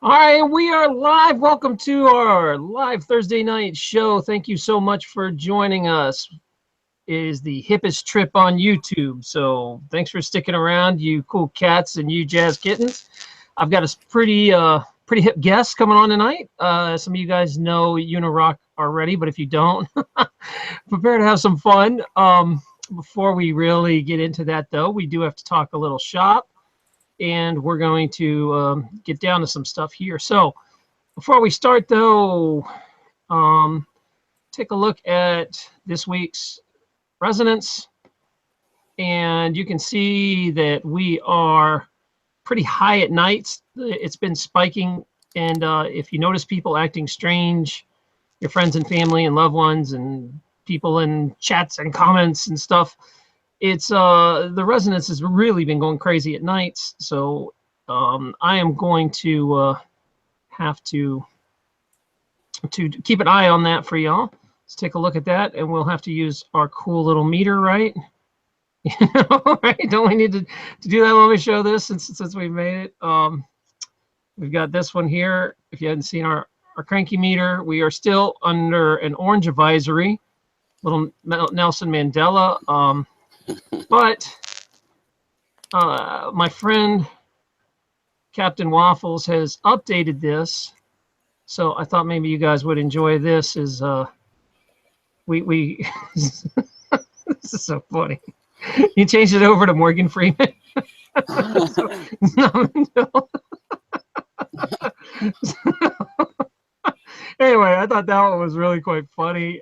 All right, we are live. Welcome to our live Thursday night show. Thank you so much for joining us. It is the hippest trip on YouTube. So thanks for sticking around, you cool cats and you jazz kittens. I've got a pretty hip guest coming on tonight. Some of you guys know UniRock already, but if you don't, prepare to have some fun. Before we really get into that, though, we do have to talk a little shop. And we're going to get down to some stuff here. So before we start, though, take a look at this week's resonance. And you can see that we are pretty high at nights. It's been spiking. And if you notice people acting strange, your friends and family and loved ones and people in chats and comments and stuff, it's the resonance has really been going crazy at nights. So I am going to have to keep an eye on that for y'all. Let's take a look at that, and we'll have to use our cool little meter, right? You know, right? Don't we need to do that when we show this since we made it? We've got this one here. If you hadn't seen our cranky meter, we are still under an orange advisory, little Nelson Mandela. But my friend Captain Waffles has updated this, so I thought maybe you guys would enjoy this. We this is so funny. You changed it over to Morgan Freeman. Anyway, I thought that one was really quite funny.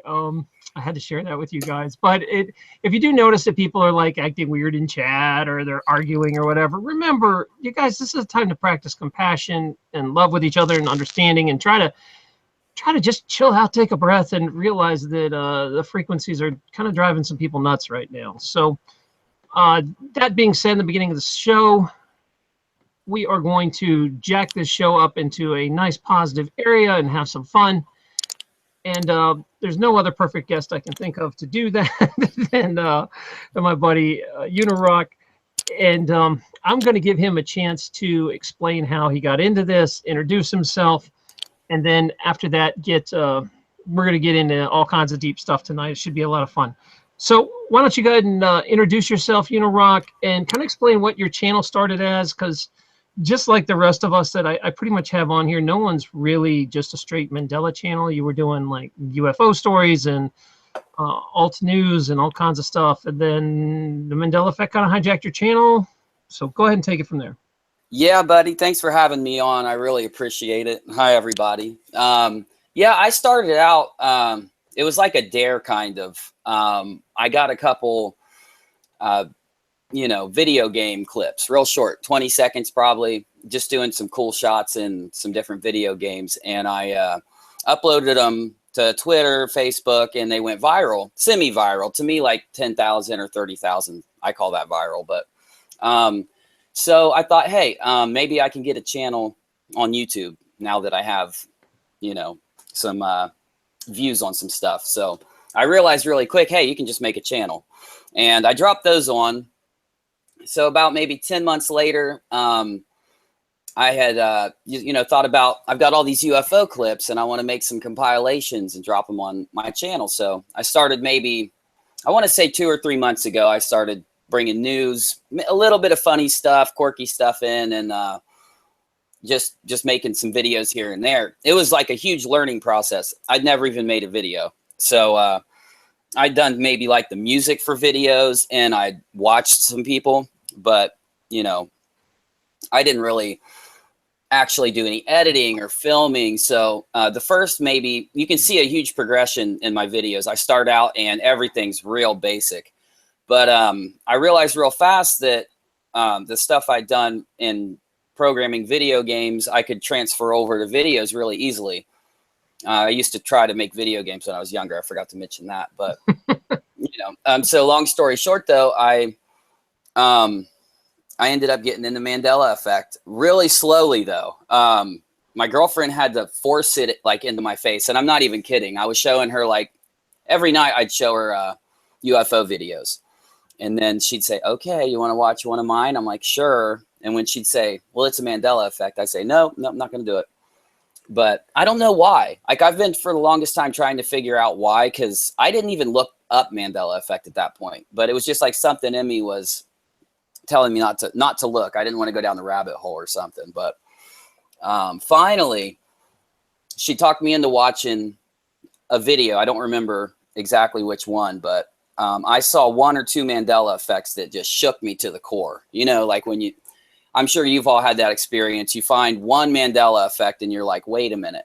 I had to share that with you guys. But if you do notice that people are like acting weird in chat or they're arguing or whatever, remember, you guys, this is a time to practice compassion and love with each other and understanding, and try to just chill out, take a breath, and realize that the frequencies are kind of driving some people nuts right now. So that being said, in the beginning of the show, we are going to jack this show up into a nice positive area and have some fun. And there's no other perfect guest I can think of to do that than my buddy UniRock. And I'm going to give him a chance to explain how he got into this, introduce himself, and then after that, we're going to get into all kinds of deep stuff tonight. It should be a lot of fun. So why don't you go ahead and introduce yourself, UniRock, and kind of explain what your channel started as, because just like the rest of us that I pretty much have on here, no one's really just a straight Mandela channel. You were doing like UFO stories and alt news and all kinds of stuff. And then the Mandela Effect kind of hijacked your channel. So go ahead and take it from there. Yeah, buddy. Thanks for having me on. I really appreciate it. Hi, everybody. Yeah, I started out, it was like a dare kind of. I got a couple video game clips, real short, 20 seconds probably, just doing some cool shots in some different video games. And I uploaded them to Twitter, Facebook, and they went viral, semi-viral. To me, like 10,000 or 30,000. I call that viral. But so I thought, hey, maybe I can get a channel on YouTube now that I have, some views on some stuff. So I realized really quick, hey, you can just make a channel. And I dropped those on. So about maybe 10 months later, I had, thought about, I've got all these UFO clips and I want to make some compilations and drop them on my channel. So I started maybe, I want to say 2 or 3 months ago, I started bringing news, a little bit of funny stuff, quirky stuff in, and just making some videos here and there. It was like a huge learning process. I'd never even made a video. So I'd done maybe like the music for videos and I'd watched some people, but I didn't really actually do any editing or filming. So the first, maybe you can see a huge progression in my videos. I start out and everything's real basic, but I realized real fast that the stuff I'd done in programming video games, I could transfer over to videos really easily. I used to try to make video games when I was younger. I forgot to mention that, but so long story short, though, I ended up getting in the Mandela Effect really slowly, though. My girlfriend had to force it like into my face, and I'm not even kidding. I was showing her like every night. I'd show her UFO videos, and then she'd say, "Okay, you want to watch one of mine?" I'm like, "Sure." And when she'd say, "Well, it's a Mandela Effect," I say, "No, I'm not going to do it." but I don't know why. Like, I've been for the longest time trying to figure out why, because I didn't even look up Mandela Effect at that point, but it was just like something in me was telling me not to look. I didn't want to go down the rabbit hole or something. But finally, she talked me into watching a video. I don't remember exactly which one, but I saw one or two Mandela effects that just shook me to the core. You know, like when I'm sure you've all had that experience. You find one Mandela effect and you're like, wait a minute,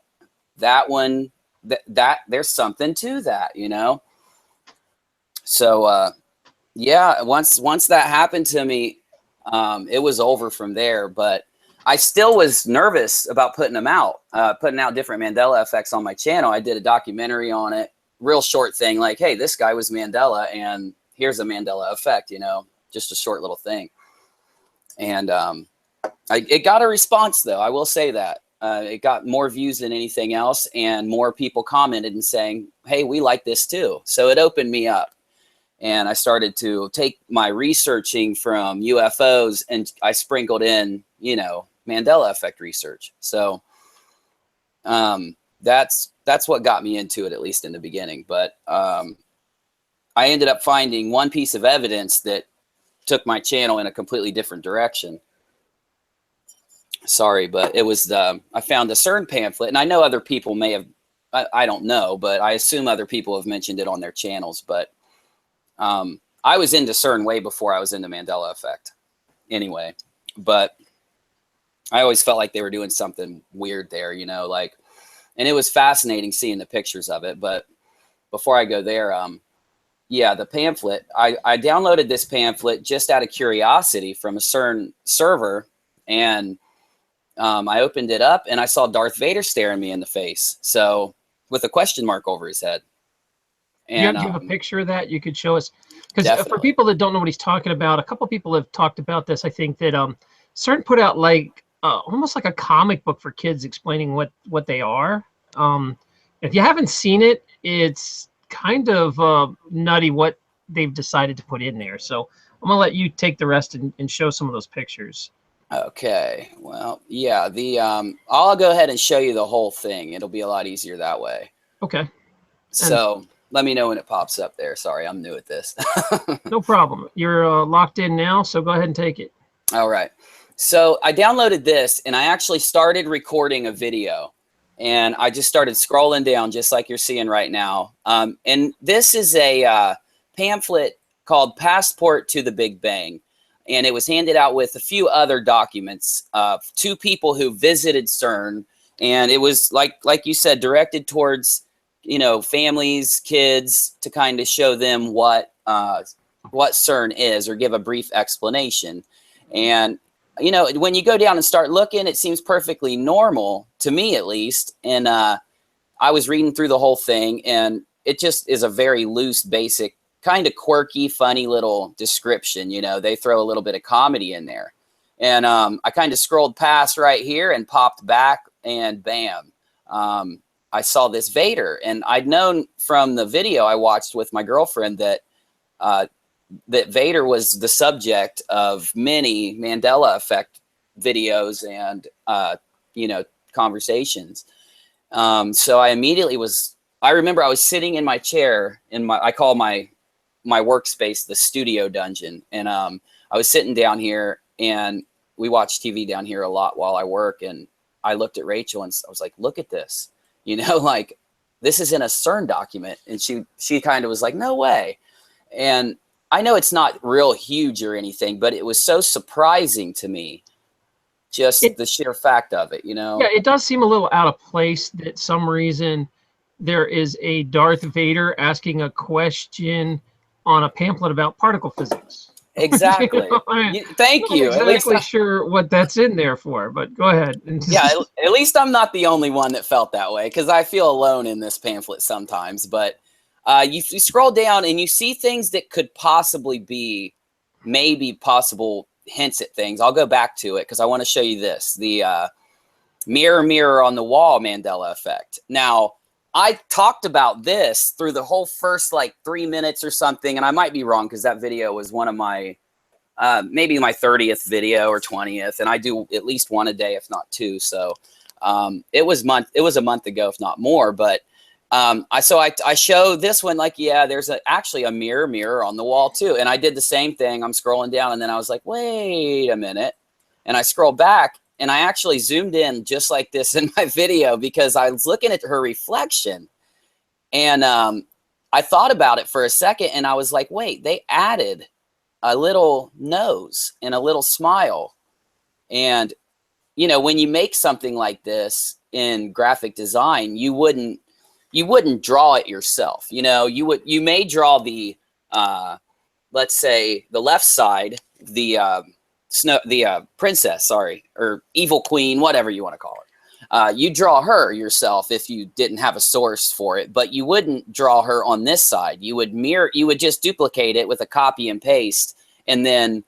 that one, that there's something to that, you know? So, yeah, once that happened to me, it was over from there, but I still was nervous about putting out different Mandela effects on my channel. I did a documentary on it, real short thing, like, hey, this guy was Mandela and here's a Mandela effect, you know, just a short little thing. And it got a response, though. I will say that. It got more views than anything else, and more people commented and saying, hey, we like this too. So it opened me up. And I started to take my researching from UFOs and I sprinkled in, you know, Mandela Effect research. So that's what got me into it, at least in the beginning. But I ended up finding one piece of evidence that took my channel in a completely different direction. Sorry, but it was I found a Cern pamphlet, and I know other people may have, I don't know, but I assume other people have mentioned it on their channels. But I was into Cern way before I was into Mandela Effect anyway, but I always felt like they were doing something weird there, you know, like, and it was fascinating seeing the pictures of it. But before I go there, yeah, the pamphlet, I downloaded this pamphlet just out of curiosity from a Cern server, and I opened it up and I saw Darth Vader staring me in the face. So with a question mark over his head. And do you have a picture of that you could show us? Because for people that don't know what he's talking about, a couple people have talked about this. I think that Cern put out like almost like a comic book for kids explaining what they are. If you haven't seen it, it's kind of nutty what they've decided to put in there. So I'm gonna let you take the rest and show some of those pictures. Okay, well, yeah, I'll go ahead and show you the whole thing. It'll be a lot easier that way. Okay. So let me know when it pops up there. Sorry, I'm new at this. No problem. You're locked in now, so go ahead and take it. All right. So I downloaded this, and I actually started recording a video. And I just started scrolling down just like you're seeing right now. And this is a pamphlet called Passport to the Big Bang. And it was handed out with a few other documents of two people who visited Cern. And it was, like you said, directed towards, you know, families, kids, to kind of show them what Cern is, or give a brief explanation. And, you know, when you go down and start looking, it seems perfectly normal, to me at least. And I was reading through the whole thing, and it just is a very loose, basic, kind of quirky, funny little description. You know, they throw a little bit of comedy in there. And I kind of scrolled past right here and popped back, and bam. I saw this Vader, and I'd known from the video I watched with my girlfriend that that Vader was the subject of many Mandela Effect videos and you know, conversations. So I immediately I remember I was sitting in my chair in I call my workspace the studio dungeon, and I was sitting down here, and we watch TV down here a lot while I work, and I looked at Rachel and I was like, look at this. You know, like, this is in a Cern document. And she kind of was like, no way. And I know it's not real huge or anything, but it was so surprising to me, just the sheer fact of it, you know? Yeah, it does seem a little out of place that some reason there is a Darth Vader asking a question on a pamphlet about particle physics. Exactly. You know, thank you. I'm not exactly sure what that's in there for, but go ahead. Yeah, at least I'm not the only one that felt that way, because I feel alone in this pamphlet sometimes. But you scroll down and you see things that could possibly be maybe possible hints at things. I'll go back to it because I want to show you this. The mirror, mirror on the wall Mandela effect. Now, I talked about this through the whole first like 3 minutes or something, and I might be wrong because that video was one of my maybe my 30th video or 20th, and I do at least one a day, if not two. So It was a month ago, if not more. But I show this one, like, yeah, there's actually a mirror on the wall too. And I did the same thing. I'm scrolling down, and then I was like, wait a minute. And I scroll back, and I actually zoomed in just like this in my video because I was looking at her reflection. And I thought about it for a second, and I was like, wait, they added a little nose and a little smile. And, you know, when you make something like this in graphic design, you wouldn't draw it yourself. You know, you may draw the, let's say the left side, the princess, sorry, or evil queen, whatever you want to call her. You draw her yourself if you didn't have a source for it, but you wouldn't draw her on this side. You would just duplicate it with a copy and paste, and then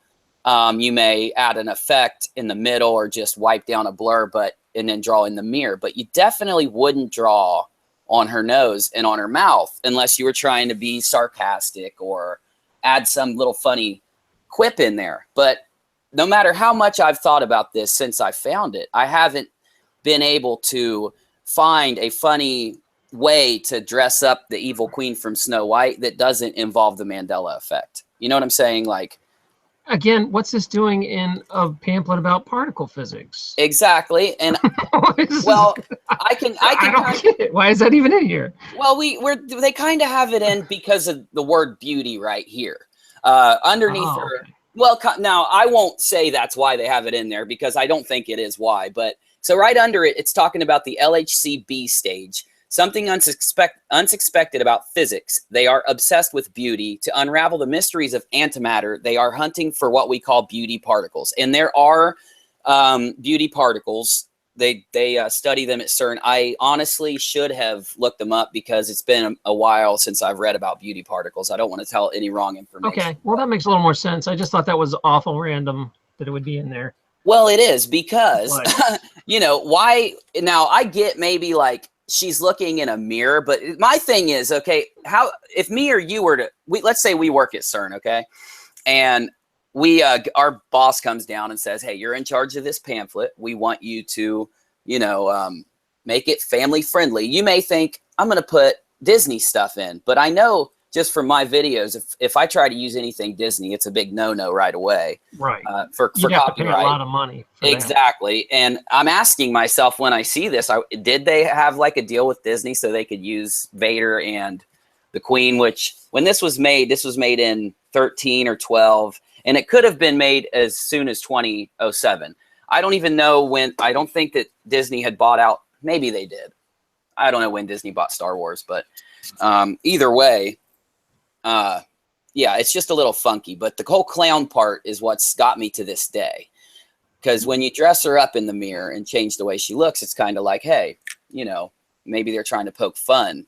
you may add an effect in the middle or just wipe down a blur, and then draw in the mirror. But you definitely wouldn't draw on her nose and on her mouth unless you were trying to be sarcastic or add some little funny quip in there. But no matter how much I've thought about this since I found it, I haven't been able to find a funny way to dress up the evil queen from Snow White that doesn't involve the Mandela effect. You know what I'm saying? Like, again, what's this doing in a pamphlet about particle physics? Exactly. And well, I can don't get it. Why is that even in here? Well, they kind of have it in because of the word beauty right here. Underneath her. Okay. Well, now I won't say that's why they have it in there because I don't think it is why, but so right under it, it's talking about the LHC-B stage, something unsuspected about physics. They are obsessed with beauty. To unravel the mysteries of antimatter, they are hunting for what we call beauty particles. And there are beauty particles. They study them at Cern. I honestly should have looked them up because it's been a while since I've read about beauty particles. I don't want to tell any wrong information. Okay, well, that makes a little more sense. I just thought that was awful random that it would be in there. Well, it is because, you know, why? Now, I get maybe like she's looking in a mirror, but my thing is, okay, how if me or you were to, let's say we work at Cern, okay, and our boss comes down and says, hey, you're in charge of this pamphlet. We want you to, you know, make it family friendly. You may think I'm going to put Disney stuff in, but I know just from my videos, if I try to use anything Disney, it's a big no-no right away. Right. For You'd copyright. have to pay a lot of money for exactly. That. And I'm asking myself when I see this, did they have like a deal with Disney so they could use Vader and the Queen, which when this was made in 13 or 12, and it could have been made as soon as 2007. I don't even know when. I don't think that Disney had bought out. Maybe they did. I don't know when Disney bought Star Wars, but either way, yeah, it's just a little funky. But the whole clown part is what's got me to this day. Because when you dress her up in the mirror and change the way she looks, it's kind of like, hey, you know, maybe they're trying to poke fun.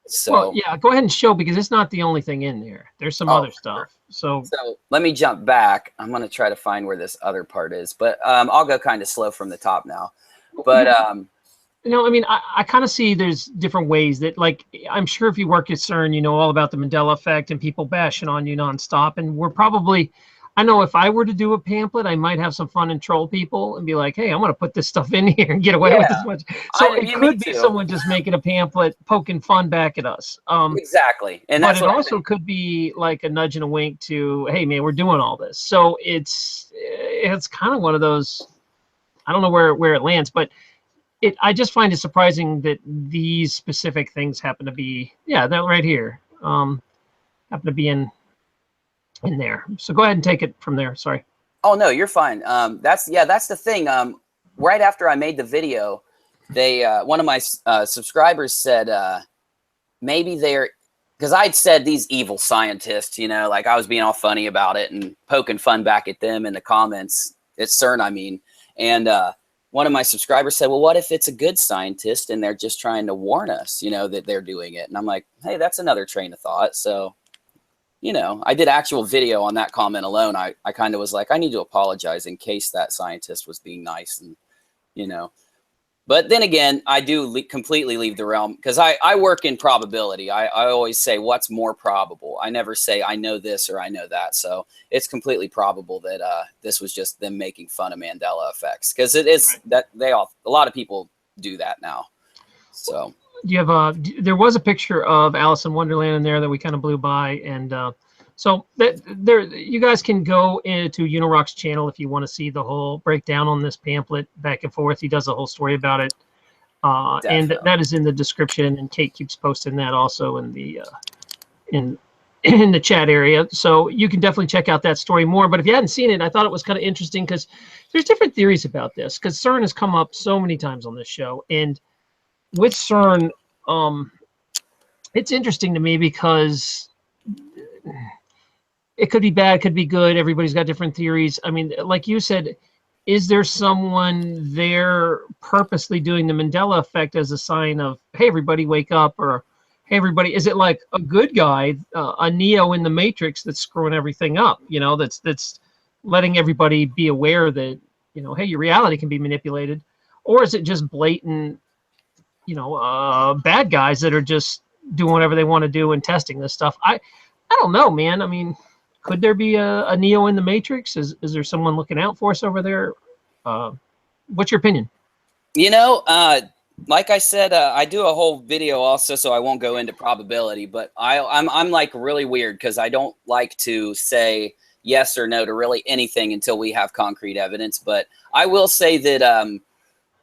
So well, yeah, go ahead and show because it's not the only thing in there. There's some other stuff. So let me jump back. I'm going to try to find where this other part is, but I'll go kind of slow from the top now. But you know, I mean, I kind of see there's different ways that, like, I'm sure if you work at Cern, you know all about the Mandela effect and people bashing on you nonstop. And we're probably, I know if I were to do a pamphlet, I might have some fun and troll people and be like, hey, I'm going to put this stuff in here and get away with this much. So it could be someone just making a pamphlet, poking fun back at us. Exactly. And but it also could be like a nudge and a wink to, hey, man, we're doing all this. So it's kind of one of those, I don't know where it lands, but I just find it surprising that these specific things happen to be, that right here, happen to be in there. So go ahead and take it from there. Sorry. Oh no, you're fine. That's the thing. Right after I made the video, they one of my subscribers said maybe they're, because I'd said these evil scientists, you know, like I was being all funny about it and poking fun back at them in the comments. It's Cern, I mean, and one of my subscribers said, well, what if it's a good scientist and they're just trying to warn us, you know, that they're doing it? And I'm like, hey, that's another train of thought. So, you know, I did actual video on that comment alone. I kind of was like, I need to apologize in case that scientist was being nice and, you know, But then again, I do completely leave the realm because I work in probability. I always say what's more probable. I never say I know this or I know that. So it's completely probable that this was just them making fun of Mandela effects, because it is that a lot of people do that now. So you have there was a picture of Alice in Wonderland in there that we kind of blew by, and so you guys can go into UniRock's channel if you want to see the whole breakdown on this pamphlet back and forth. He does a whole story about it, and that is in the description. And Kate keeps posting that also in the in the chat area, so you can definitely check out that story more. But if you hadn't seen it, I thought it was kind of interesting because there's different theories about this, because Cern has come up so many times on this show, and with Cern, it's interesting to me because it could be bad, could be good. Everybody's got different theories. I mean, like you said, is there someone there purposely doing the Mandela effect as a sign of, hey, everybody wake up, or hey, everybody, is it like a good guy, a Neo in the Matrix that's screwing everything up, you know, that's letting everybody be aware that, you know, hey, your reality can be manipulated? Or is it just blatant, you know, bad guys that are just doing whatever they want to do and testing this stuff? I don't know, man. I mean, could there be a Neo in the Matrix? Is there someone looking out for us over there? What's your opinion? You know, like I said, I do a whole video also, so I won't go into probability, but I'm like really weird because I don't like to say yes or no to really anything until we have concrete evidence. But I will say that,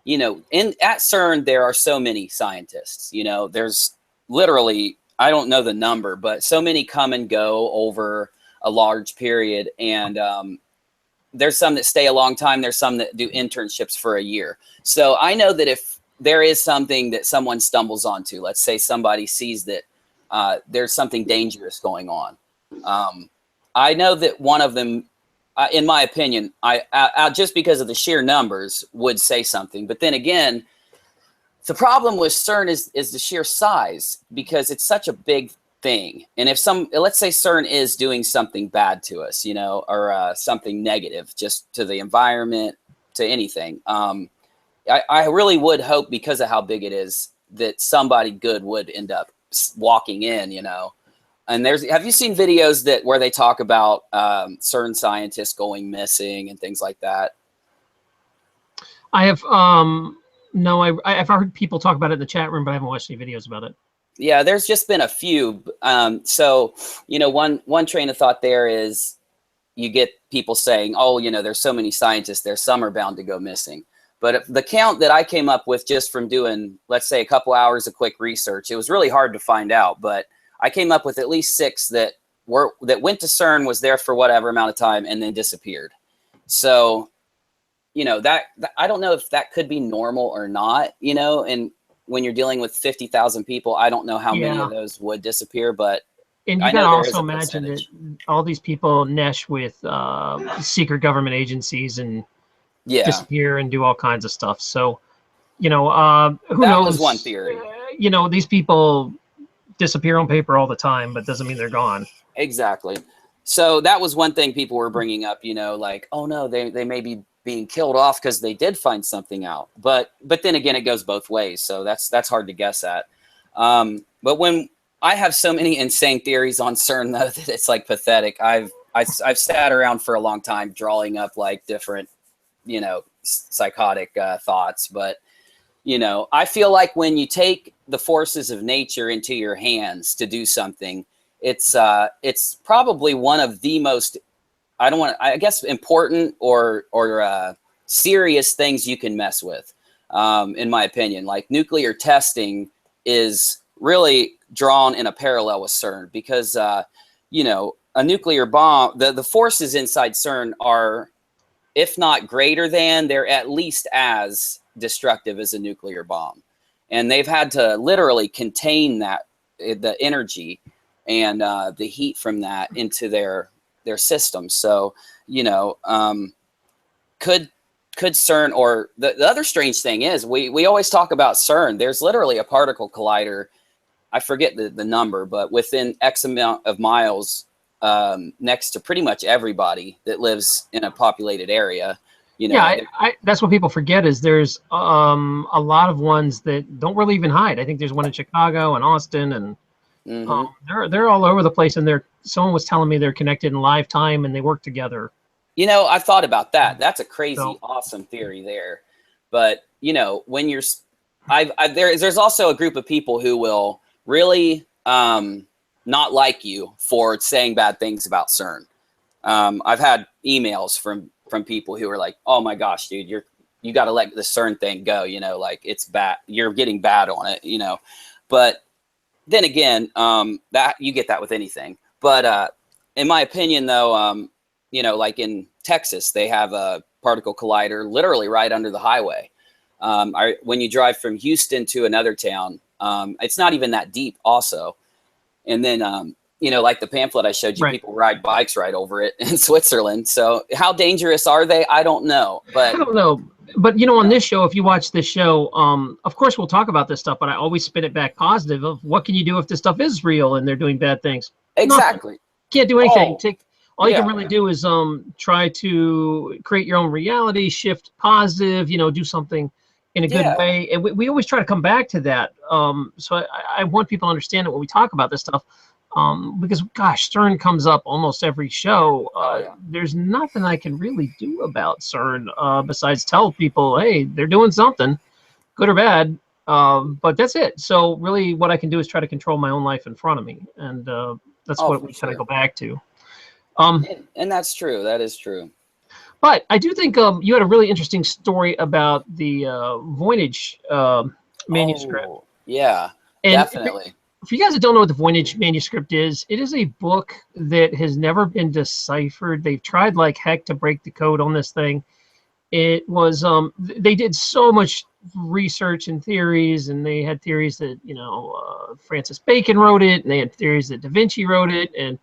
you know, at CERN, there are so many scientists, you know, there's literally, I don't know the number, but so many come and go over a large period. And there's some that stay a long time. There's some that do internships for a year. So I know that if there is something that someone stumbles onto, let's say somebody sees that there's something dangerous going on. I know that one of them, in my opinion, I just because of the sheer numbers would say something. But then again, the problem with CERN is the sheer size, because it's such a big thing. And if let's say CERN is doing something bad to us, you know, or something negative just to the environment, to anything, I really would hope, because of how big it is, that somebody good would end up walking in, you know. And have you seen videos where they talk about CERN scientists going missing and things like that? I have, no, I've heard people talk about it in the chat room, but I haven't watched any videos about it. Yeah, there's just been a few. So, you know, one train of thought there is you get people saying, oh, you know, there's so many scientists there, some are bound to go missing. But the count that I came up with just from doing, let's say, a couple hours of quick research, it was really hard to find out, but I came up with at least 6 that went to CERN, was there for whatever amount of time, and then disappeared. So, you know, that I don't know if that could be normal or not, you know, and when you're dealing with 50,000 people, I don't know how many of those would disappear, but and you can also imagine that all these people mesh with secret government agencies and disappear and do all kinds of stuff. So, you know, who knows? That was one theory. You know, these people disappear on paper all the time, but doesn't mean they're gone. Exactly. So that was one thing people were bringing up, you know, like, oh no, they may be being killed off because they did find something out. But then again, it goes both ways. So that's hard to guess at. But when I have so many insane theories on CERN, though, that it's like pathetic. I've sat around for a long time drawing up like different, you know, psychotic thoughts. But, you know, I feel like when you take the forces of nature into your hands to do something, it's probably one of the most, I guess, important or serious things you can mess with, in my opinion. Like nuclear testing is really drawn in a parallel with CERN, because, you know, a nuclear bomb, the forces inside CERN are, if not greater than, they're at least as destructive as a nuclear bomb. And they've had to literally contain the energy and the heat from that into their system. So, you know, could CERN, or the other strange thing is we always talk about CERN. There's literally a particle collider. I forget the number, but within X amount of miles next to pretty much everybody that lives in a populated area. Yeah, that's what people forget is there's a lot of ones that don't really even hide. I think there's one in Chicago and Austin, and they're all over the place. And someone was telling me they're connected in live time and they work together. I've thought about that. That's a crazy, awesome theory there. But when you're, there's also a group of people who will really not like you for saying bad things about CERN. I've had emails from people who are like, "Oh my gosh, dude, you got to let the CERN thing go. Like it's bad. You're getting bad on it. But then again, that you get that with anything. But in my opinion, though, like in Texas, they have a particle collider literally right under the highway. When you drive from Houston to another town, it's not even that deep also. And then, like the pamphlet I showed you, people ride bikes right over it in Switzerland. So how dangerous are they? I don't know. But I don't know. But, on this show, if you watch this show, of course, we'll talk about this stuff, but I always spin it back positive of what can you do if this stuff is real and they're doing bad things? Exactly. Nothing. Can't do anything. All you can really do is try to create your own reality, shift positive, do something in a good way. And we always try to come back to that. So I want people to understand it when we talk about this stuff. Because gosh, CERN comes up almost every show. There's nothing I can really do about CERN besides tell people, hey, they're doing something, good or bad. But that's it. So really, what I can do is try to control my own life in front of me, and that's what we kind of go back to. And that's true. That is true. But I do think you had a really interesting story about the Voynich manuscript. Oh, yeah, and definitely. For you guys that don't know what the Voynich manuscript is, it is a book that has never been deciphered. They've tried like heck to break the code on this thing. It was they did so much research and theories, and they had theories that Francis Bacon wrote it, and they had theories that Da Vinci wrote it, and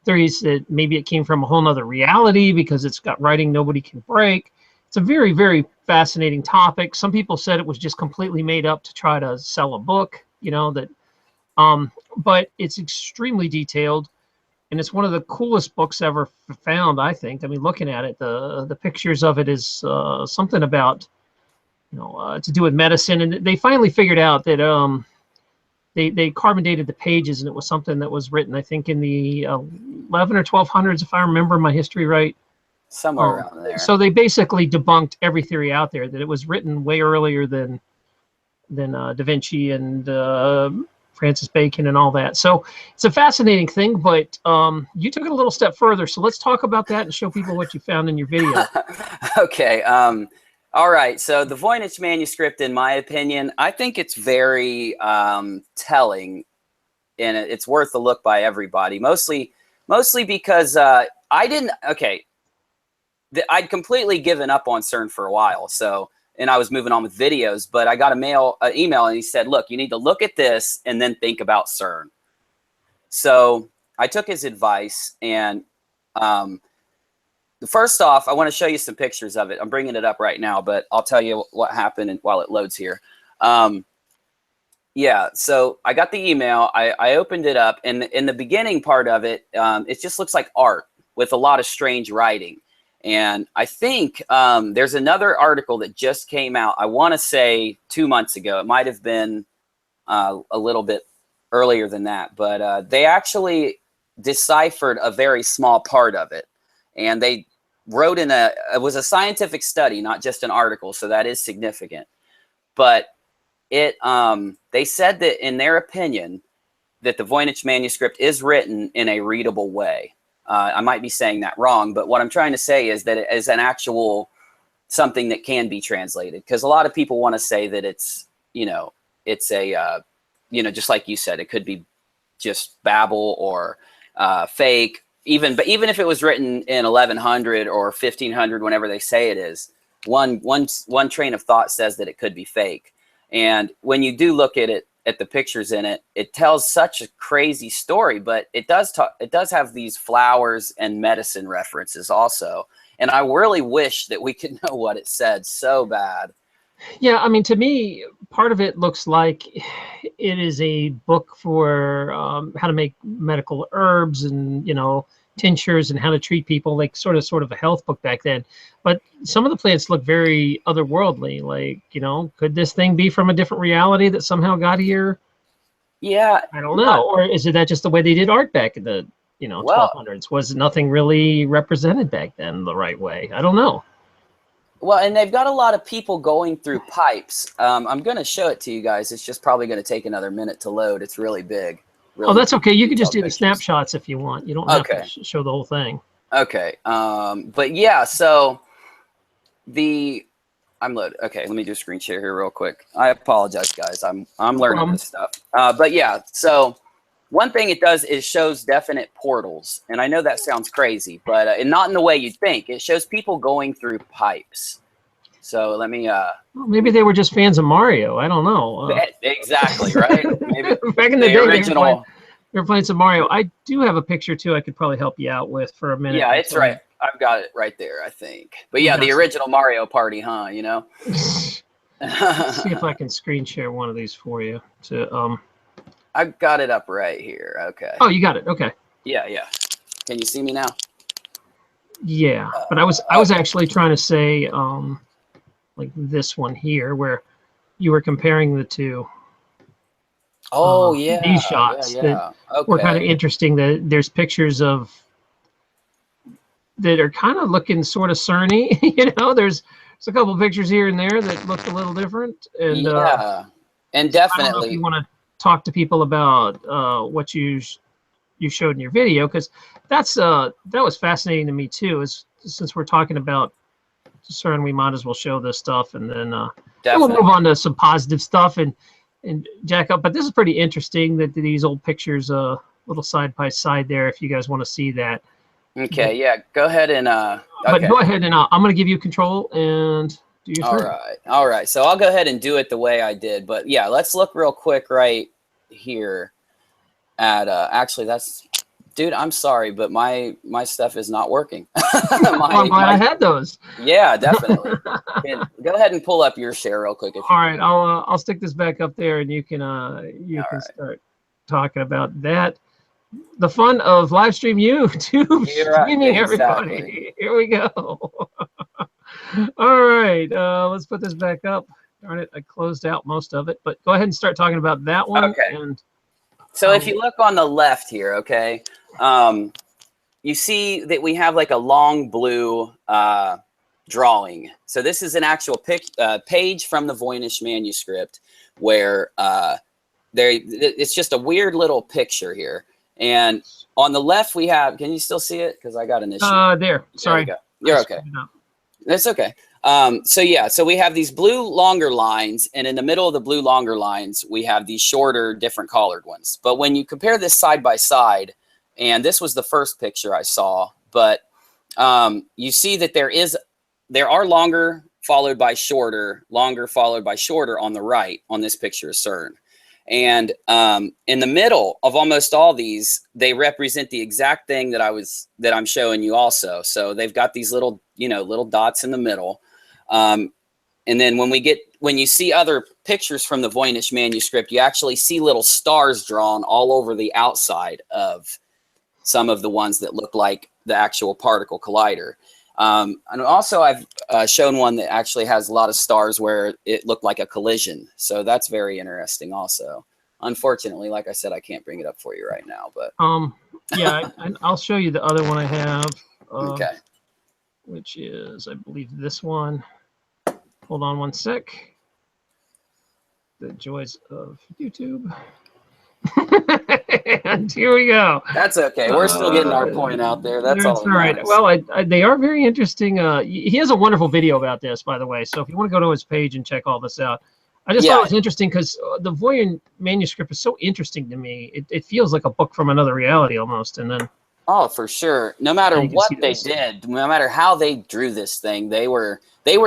theories that maybe it came from a whole nother reality because it's got writing nobody can break. It's a very, very fascinating topic. Some people said it was just completely made up to try to sell a book, but it's extremely detailed, and it's one of the coolest books ever found, I think. I mean, looking at it, the pictures of it is something about, to do with medicine. And they finally figured out that they carbon dated the pages, and it was something that was written, I think, in the 11 or 1200s, if I remember my history right. Somewhere around there. So they basically debunked every theory out there, that it was written way earlier than Da Vinci and Francis Bacon and all that. So it's a fascinating thing, but you took it a little step further. So let's talk about that and show people what you found in your video. Okay. All right. So the Voynich manuscript, in my opinion, I think it's very telling, and it's worth a look by everybody. Mostly because I'd completely given up on CERN for a while. And I was moving on with videos, but I got an email, and he said, look, you need to look at this and then think about CERN. So I took his advice, and first off, I want to show you some pictures of it. I'm bringing it up right now, but I'll tell you what happened while it loads here. Yeah, so I got the email. I opened it up, and in the beginning part of it, it just looks like art with a lot of strange writing. And I think there's another article that just came out, I want to say 2 months ago. It might have been a little bit earlier than that. But they actually deciphered a very small part of it. And they wrote it was a scientific study, not just an article. So that is significant. But they said that in their opinion, that the Voynich manuscript is written in a readable way. I might be saying that wrong, but what I'm trying to say is that it is an actual something that can be translated, because a lot of people want to say that it's, it's a, just like you said, it could be just babble or fake. But even if it was written in 1100 or 1500, whenever they say it is, one train of thought says that it could be fake. And when you do look at it, at the pictures in it, it tells such a crazy story, but it does have these flowers and medicine references also. And I really wish that we could know what it said so bad. Yeah, I mean, to me, part of it looks like it is a book for how to make medical herbs and, tinctures and how to treat people, like sort of a health book back then. But some of the plants look very otherworldly. Like, you know, could this thing be from a different reality that somehow got here? Yeah, I don't know. Or is it that just the way they did art back in the, you know, 1200s? Was nothing really represented back then the right way? I don't know. Well, and they've got a lot of people going through pipes. I'm going to show it to you guys. It's just probably going to take another minute to load. It's really big. Really oh, that's okay. You can just do the pictures. snapshots if you want. You don't have to show the whole thing. Okay. But yeah, so I'm loaded. Okay, let me do a screen share here real quick. I apologize, guys. I'm learning this stuff. But yeah, so one thing it does is shows definite portals. And I know that sounds crazy, but and not in the way you'd think. It shows people going through pipes. So let me well, maybe they were just fans of Mario. I don't know. Exactly, right? Maybe back in the day, original. they were playing some Mario. I do have a picture too I could probably help you out with for a minute. Yeah, it's right. I've got it right there, I think. But yeah, the original Mario Party, huh? You know. Let's see if I can screen share one of these for you. To I've got it up right here. Okay. Oh, you got it. Okay. Yeah, yeah. Can you see me now? Yeah, but I was actually trying to say like this one here where you were comparing the two. Oh yeah. These shots that were kind of interesting. That there's pictures of that are kind of looking sort of Cerny. You know, there's a couple pictures here and there that look a little different. And yeah, and definitely. I don't know if you want to talk to people about what you showed in your video, because that was fascinating to me too. Is since we're talking about Cern, we might as well show this stuff, and then we'll move on to some positive stuff and jack up. But this is pretty interesting that these old pictures, little side by side there. If you guys want to see that. Okay. Yeah. Go ahead and. But go ahead and I'm going to give you control and do your thing. All right. So I'll go ahead and do it the way I did. But yeah, let's look real quick right here at actually that's. Dude, I'm sorry, but my stuff is not working. I'm glad I had those. Yeah, definitely. Go ahead and pull up your share real quick. All right, I'll stick this back up there, and you can start talking about that. The fun of live stream YouTube streaming, everybody. Here we go. All right, let's put this back up. Darn it, I closed out most of it, but go ahead and start talking about that one. Okay. And so if you look on the left here, okay, you see that we have like a long blue drawing. So this is an actual page from the Voynich manuscript where it's just a weird little picture here. And on the left we have, can you still see it? Because I got an issue. There. Sorry. There You're okay. That's okay. So yeah, so we have these blue longer lines, and in the middle of the blue longer lines, we have these shorter, different colored ones. But when you compare this side by side, and this was the first picture I saw, but you see that there are longer followed by shorter, longer followed by shorter on the right on this picture of Cern. And in the middle of almost all these, they represent the exact thing that I'm showing you also. So they've got these little, little dots in the middle. And then when you see other pictures from the Voynich manuscript, you actually see little stars drawn all over the outside of some of the ones that look like the actual particle collider. And also I've shown one that actually has a lot of stars where it looked like a collision. So that's very interesting also. Unfortunately, like I said, I can't bring it up for you right now, but yeah, I'll show you the other one I have. Okay. Which is, I believe, this one. Hold on one sec. The joys of YouTube. And here we go. That's okay. We're still getting our point out there. That's all right. Well, they are very interesting. He has a wonderful video about this, by the way. So if you want to go to his page and check all this out, I just thought it was interesting because the Voynich manuscript is so interesting to me. It feels like a book from another reality almost. And then. Oh, for sure. No matter what they did, no matter how they drew this thing, they were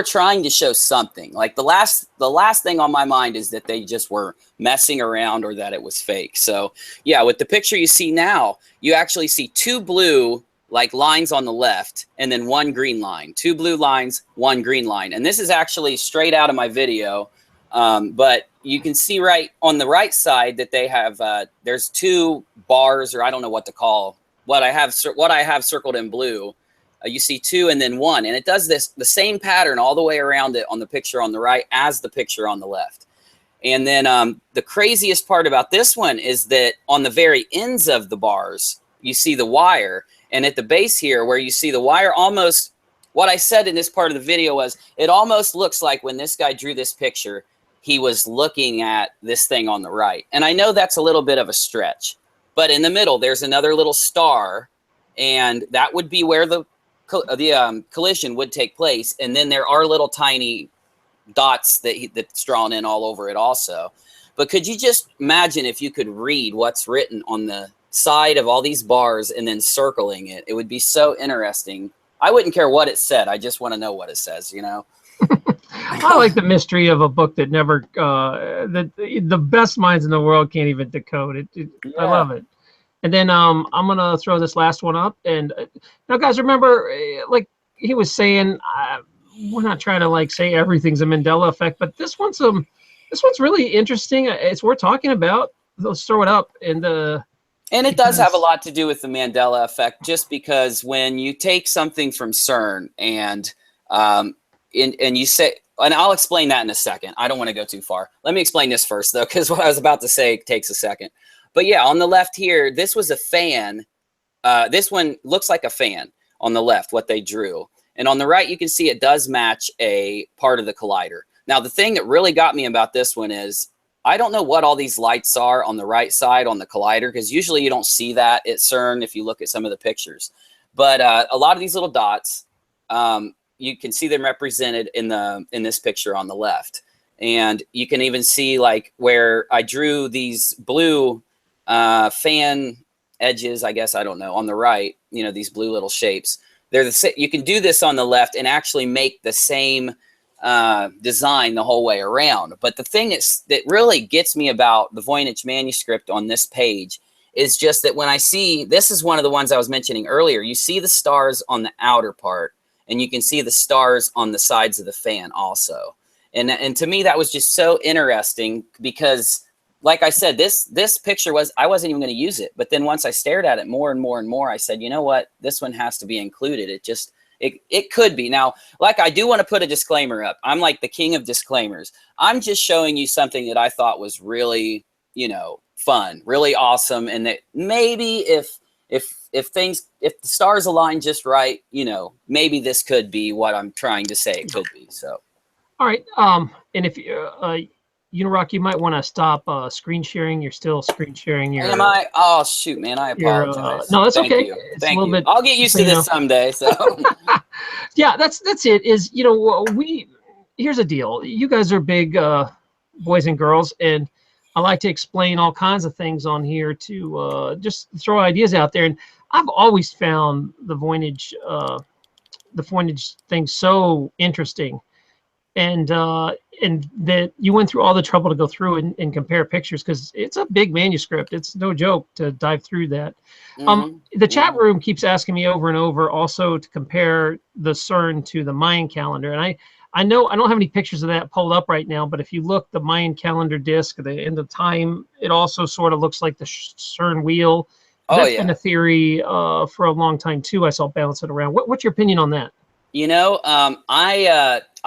trying to show something. Like the last thing on my mind is that they just were messing around or that it was fake. So yeah, with the picture you see now, you actually see two blue like lines on the left and then one green line. Two blue lines, one green line. And this is actually straight out of my video. But you can see right on the right side that they have there's two bars, or I don't know what to call what I have circled in blue, you see 2 and then 1, and it does the same pattern all the way around it on the picture on the right as the picture on the left. And then the craziest part about this one is that on the very ends of the bars, you see the wire, and at the base here where you see the wire, almost what I said in this part of the video was it almost looks like when this guy drew this picture, he was looking at this thing on the right. And I know that's a little bit of a stretch, but in the middle, there's another little star, and that would be where the collision would take place. And then there are little tiny dots that's drawn in all over it also. But could you just imagine if you could read what's written on the side of all these bars and then circling it? It would be so interesting. I wouldn't care what it said. I just want to know what it says, you know? I like the mystery of a book that never, that the best minds in the world can't even decode it. Yeah. I love it. And then I'm going to throw this last one up. And now, guys, remember, like he was saying, we're not trying to like say everything's a Mandela effect, but this one's really interesting. It's worth talking about. Let's throw it up. And it does have a lot to do with the Mandela effect, just because when you take something from Cern and you say, and I'll explain that in a second. I don't want to go too far. Let me explain this first, though, because what I was about to say takes a second. But yeah, on the left here, this was a fan. This one looks like a fan on the left, what they drew. And on the right, you can see it does match a part of the collider. Now, the thing that really got me about this one is I don't know what all these lights are on the right side on the collider, because usually you don't see that at CERN if you look at some of the pictures. But a lot of these little dots, you can see them represented in this picture on the left. And you can even see like where I drew these blue fan edges, I guess, I don't know, on the right, you know, these blue little shapes. You can do this on the left and actually make the same design the whole way around. But the thing that really gets me about the Voynich manuscript on this page is just that when I see, this is one of the ones I was mentioning earlier, you see the stars on the outer part, and you can see the stars on the sides of the fan also. And to me, that was just so interesting because, like I said, this picture I wasn't even going to use it. But then once I stared at it more and more and more, I said, you know what? This one has to be included. It could be. Now, like, I do want to put a disclaimer up. I'm like the king of disclaimers. I'm just showing you something that I thought was really, you know, fun, really awesome. And that maybe if the stars align just right, you know, maybe this could be what I'm trying to say it could be. So. All right. And if you, UniRock, you might want to stop screen sharing. You're still screen sharing your. Am I? Oh shoot, man! I apologize. No, that's okay. It's a little bit. I'll get used to this someday. So. Yeah, that's it. Is, you know, here's the deal. You guys are big boys and girls, and I like to explain all kinds of things on here to just throw ideas out there. And I've always found the Voynich thing so interesting. And that you went through all the trouble to go through and compare pictures, because it's a big manuscript. It's no joke to dive through that. The chat room keeps asking me over and over also to compare the CERN to the Mayan calendar. And I know I don't have any pictures of that pulled up right now, but if you look, the Mayan calendar disc at the end of time, it also sort of looks like the CERN wheel. That's been a theory for a long time too. I saw balance it around. What's your opinion on that? You know,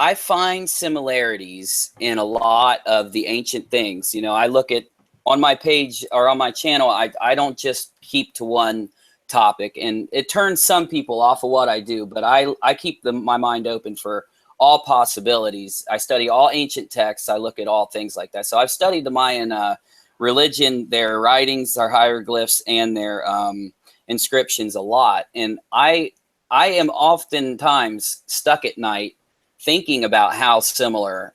I find similarities in a lot of the ancient things. You know, I look at on my page or on my channel, I don't just keep to one topic, and it turns some people off of what I do, but I keep my mind open for all possibilities. I study all ancient texts. I look at all things like that. So I've studied the Mayan religion, their writings, their hieroglyphs, and their inscriptions a lot. And I am oftentimes stuck at night thinking about how similar,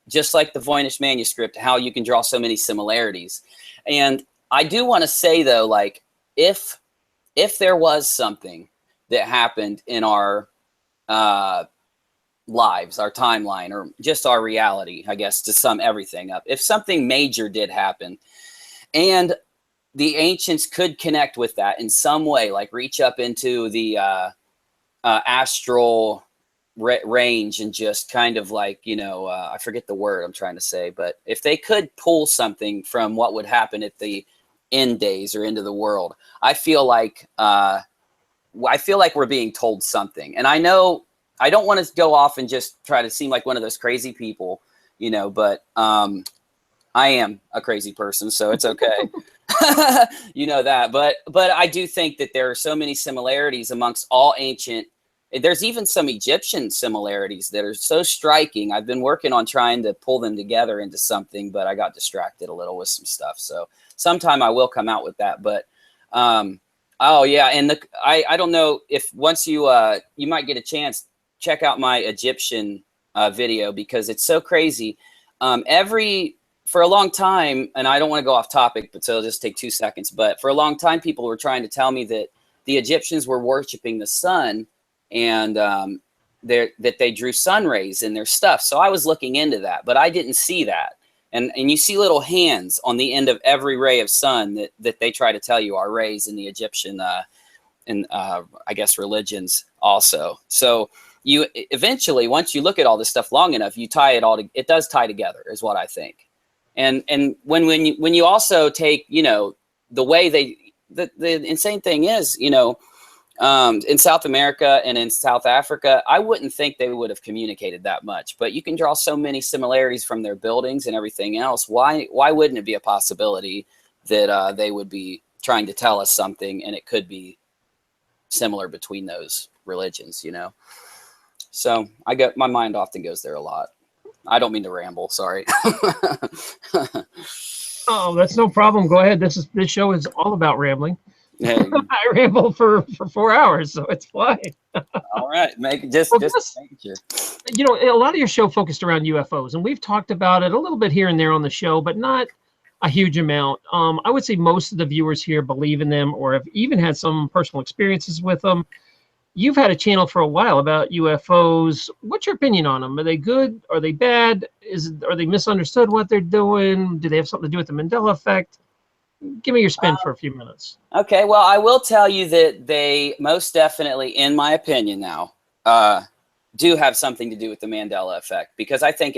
just like the Voynich manuscript, how you can draw so many similarities. And I do want to say, though, like, if there was something that happened in our lives, our timeline, or just our reality, I guess, to sum everything up, if something major did happen and the ancients could connect with that in some way, like reach up into the astral range and just kind of like, you know, I forget the word I'm trying to say, but if they could pull something from what would happen at the end days or end of the world. I feel like we're being told something, and I know I don't want to go off and just try to seem like one of those crazy people, you know, but I am a crazy person, so it's okay. You know that, but I do think that there are so many similarities amongst all ancient. There's even some Egyptian similarities that are so striking. I've been working on trying to pull them together into something, but I got distracted a little with some stuff. So sometime I will come out with that. But oh yeah, and I don't know if once you you might get a chance, check out my Egyptian video, because it's so crazy. For a long time, and I don't want to go off topic, but so it'll just take 2 seconds. But for a long time, people were trying to tell me that the Egyptians were worshiping the sun, and that they drew sun rays in their stuff. So I was looking into that, but I didn't see that. And you see little hands on the end of every ray of sun that they try to tell you are rays in the Egyptian, I guess, religions also. So you eventually, once you look at all this stuff long enough, you tie it all. It does tie together, is what I think. And when you also take, you know, the way the insane thing is, you know, in South America and in South Africa, I wouldn't think they would have communicated that much, but you can draw so many similarities from their buildings and everything else. Why wouldn't it be a possibility that they would be trying to tell us something, and it could be similar between those religions, you know? So my mind often goes there a lot. I don't mean to ramble. Sorry. Oh, that's no problem. Go ahead. This show is all about rambling. Hey. I ramble for 4 hours, so it's fine. All right, just making sure. You know, a lot of your show focused around UFOs, and we've talked about it a little bit here and there on the show, but not a huge amount. I would say most of the viewers here believe in them, or have even had some personal experiences with them. You've had a channel for a while about UFOs. What's your opinion on them? Are they good? Are they bad? Are they misunderstood what they're doing? Do they have something to do with the Mandela Effect? Give me your spin for a few minutes. Okay, well, I will tell you that they most definitely, in my opinion now, do have something to do with the Mandela Effect, because I think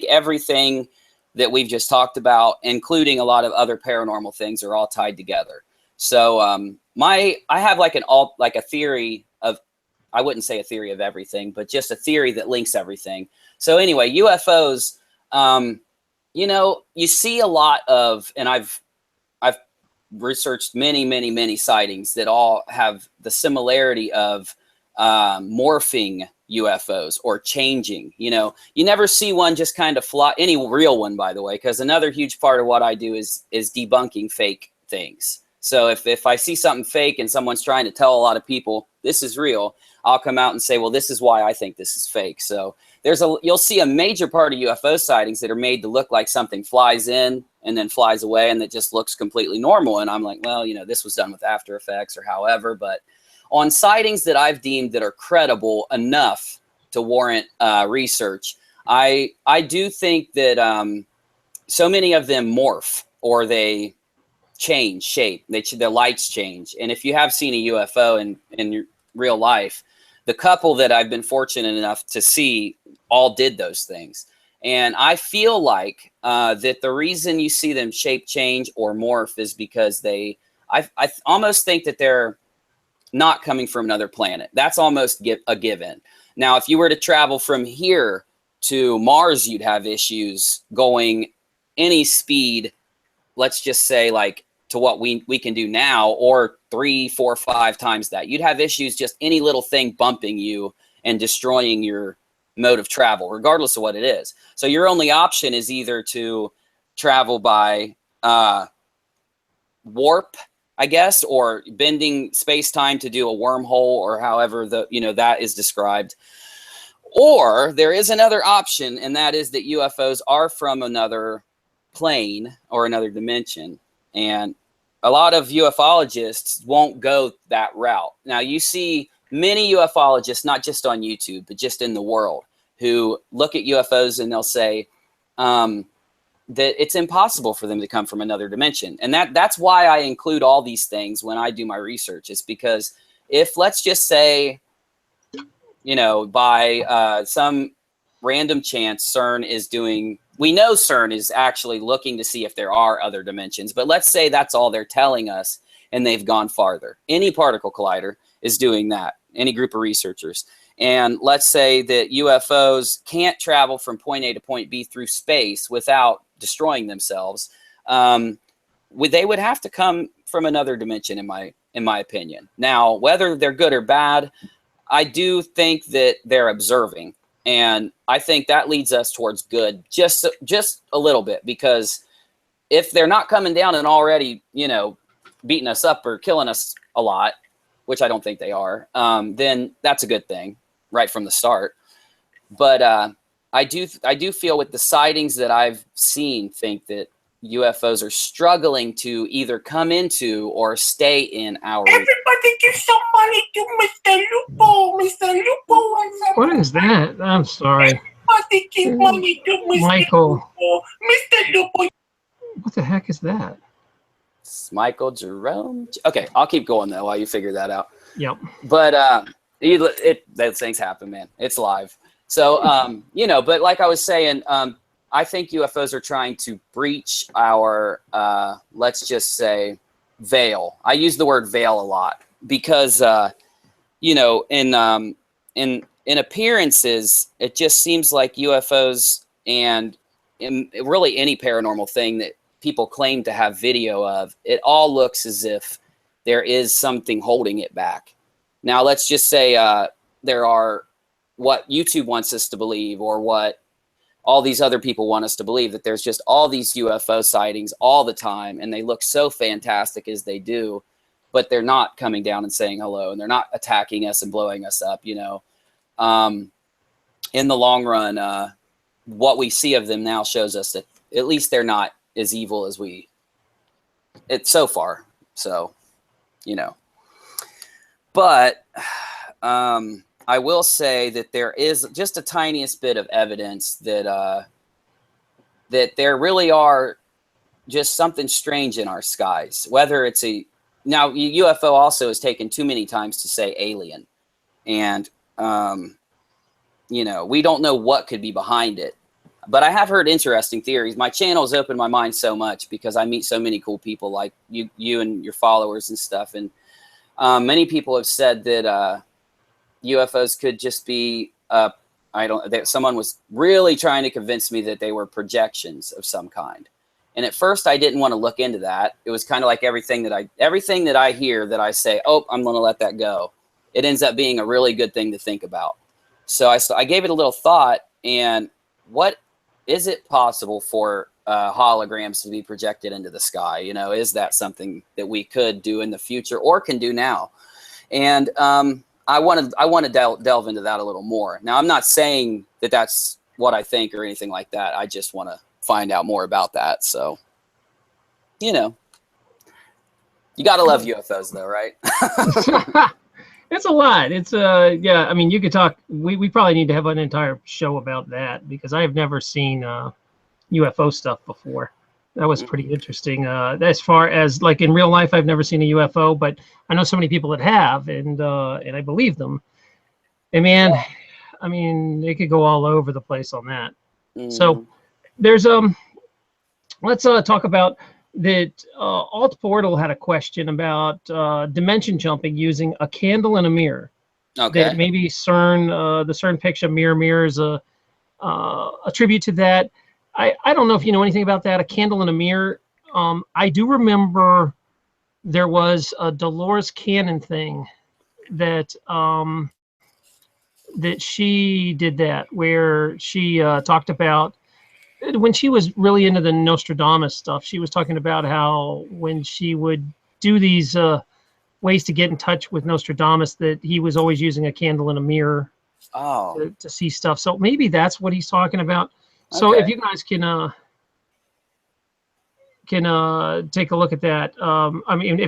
everything that we've just talked about, including a lot of other paranormal things, are all tied together. So I have like a theory of, I wouldn't say a theory of everything, but just a theory that links everything. So anyway, UFOs, you know, you see a lot of, and I've researched many sightings that all have the similarity of morphing UFOs or changing. You know, you never see one just kind of fly, any real one, by the way, because another huge part of what I do is debunking fake things. So if I see something fake and someone's trying to tell a lot of people this is real, I'll come out and say, well, this is why I think this is fake. So you'll see a major part of UFO sightings that are made to look like something flies in and then flies away, and that just looks completely normal. And I'm like, well, you know, this was done with After Effects or however. But on sightings that I've deemed that are credible enough to warrant research, I do think that so many of them morph, or they change shape. Their lights change. And if you have seen a UFO in your real life, the couple that I've been fortunate enough to see all did those things. And I feel like that the reason you see them shape change or morph is because I almost think that they're not coming from another planet. That's almost a given. Now, if you were to travel from here to Mars, you'd have issues going any speed, let's just say like to what we can do now, or 3, 4, 5 times that. You'd have issues just any little thing bumping you and destroying your mode of travel, regardless of what it is. So your only option is either to travel by warp, I guess, or bending space-time to do a wormhole, or however that is described. Or there is another option, and that is that UFOs are from another plane or another dimension. And a lot of ufologists won't go that route. Now, you see many ufologists, not just on YouTube, but just in the world, who look at UFOs and they'll say that it's impossible for them to come from another dimension. And that's why I include all these things when I do my research, is because if, let's just say, you know, by some random chance CERN is doing, we know CERN is actually looking to see if there are other dimensions, but let's say that's all they're telling us and they've gone farther. Any particle collider is doing that, any group of researchers. And let's say that UFOs can't travel from point A to point B through space without destroying themselves. They would have to come from another dimension, in my opinion. Now, whether they're good or bad, I do think that they're observing. And I think that leads us towards good just a little bit, because if they're not coming down and already, you know, beating us up or killing us a lot, which I don't think they are, then that's a good thing right from the start. But I do feel with the sightings that I've seen, think that UFOs are struggling to either come into or stay in our. Everybody give some money to Mr. Lupo. Mr. Lupo. What is that? I'm sorry. Everybody give money to Mr. Michael. Lupo. Mr. Lupo. What the heck is that? It's Michael Jerome. Okay, I'll keep going though while you figure that out. Yep. But those things happen, man. It's live. So you know, but like I was saying, I think UFOs are trying to breach our, let's just say, veil. I use the word veil a lot because, you know, in appearances, it just seems like UFOs and in really any paranormal thing that people claim to have video of, it all looks as if there is something holding it back. Now, let's just say there are what YouTube wants us to believe, or what all these other people want us to believe, that there's just all these UFO sightings all the time, and they look so fantastic as they do, but they're not coming down and saying hello, and they're not attacking us and blowing us up, you know. In the long run, what we see of them now shows us that at least they're not as evil as it's so far. So, you know, but I will say that there is just a tiniest bit of evidence that that there really are just something strange in our skies. Whether it's now UFO also is taken too many times to say alien, and you know, we don't know what could be behind it. But I have heard interesting theories. My channel has opened my mind so much because I meet so many cool people like you and your followers and stuff, and many people have said that UFOs could just be someone was really trying to convince me that they were projections of some kind. And at first I didn't want to look into that. It was kind of like everything that I hear that I say, oh, I'm going to let that go. It ends up being a really good thing to think about. So I gave it a little thought, and what is it possible for holograms to be projected into the sky? You know, is that something that we could do in the future or can do now? And I want to delve into that a little more. Now, I'm not saying that that's what I think or anything like that. I just want to find out more about that. So, you know, you got to love UFOs though, right? It's a lot. It's yeah, I mean, you could talk, we probably need to have an entire show about that, because I have never seen UFO stuff before. That was pretty interesting. As far as like in real life, I've never seen a UFO, but I know so many people that have, and I believe them. And man, I mean, they could go all over the place on that. So there's let's talk about that. Alt Portal had a question about dimension jumping using a candle and a mirror. Okay. That maybe CERN, the CERN picture mirror is a tribute to that. I don't know if you know anything about that, a candle and a mirror. I do remember there was a Dolores Cannon thing that that she did that, where she talked about when she was really into the Nostradamus stuff. She was talking about how when she would do these ways to get in touch with Nostradamus, that he was always using a candle and a mirror to see stuff. So maybe that's what he's talking about. So if you guys can take a look at that, I mean,